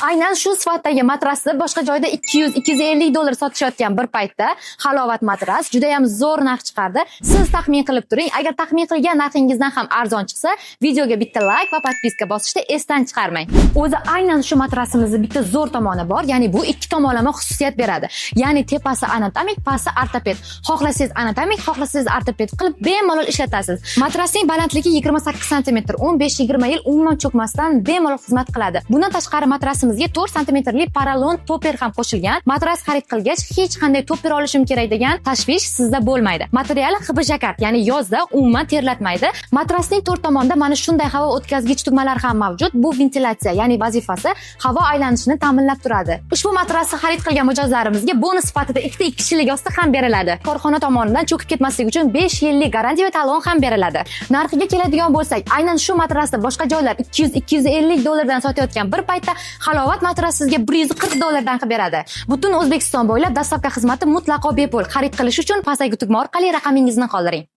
Aynan shu sifatdagi matrasni boshqa joyda 200-250 dollar sotishayotgan bir paytda Halovat matras juda ham zo'r narx chiqardi. Siz taxmin qilib turing, agar taxmin qilgan narxingizdan ham arzon chiqsa, videoga bitta like va podpiska bosishni esdan chiqarmang. O'zi aynan shu matrasimizni bitta zo'r tomoni bor, ya'ni bu ikki tomonlama xususiyat beradi. Ya'ni tepasi anatomik, pasti ortoped. Xohlasangiz anatomik, xohlasangiz ortoped qilib bemalol ishlatasiz. Matrasning balandligi 28 sm, 15-20 yil umuman cho'kmasdan bemalol xizmat qiladi. Bundan tashqari matrasimizga 4 sm paralon topper ham qo'shilgan. Matras xarid qilgach hech qanday topper olishim kerak degan tashvish sizda bo'lmaydi. Materiali hibijakart, ya'ni yozda umuman terlatmaydi. Matrasning to'rt tomonida mana shunday havo o'tkazgich tugmalar ham mavjud. Bu ventilatsiya, ya'ni vazifasi havo aylanishini ta'minlab turadi. Ushbu matrasni xarid qilgan mijozlarimizga bonus sifatida ikkita 2 kishilik yostiq ham beriladi. Korxona tomonidan cho'kib ketmasligi uchun 5 yillik garantiya va talon ham beriladi. Narxiga keladigan bo'lsak, aynan shu matrasni boshqa joylar 200-250 dollardan sotayotgan bir paytda Halovat matras sizga 140 dollardan qilib beradi. Butun O'zbekiston bo'ylab dastlabki xizmati mutlaqo bepul. Xarid qilish uchun pastdagi tugma orqali raqamingizni qoldiring.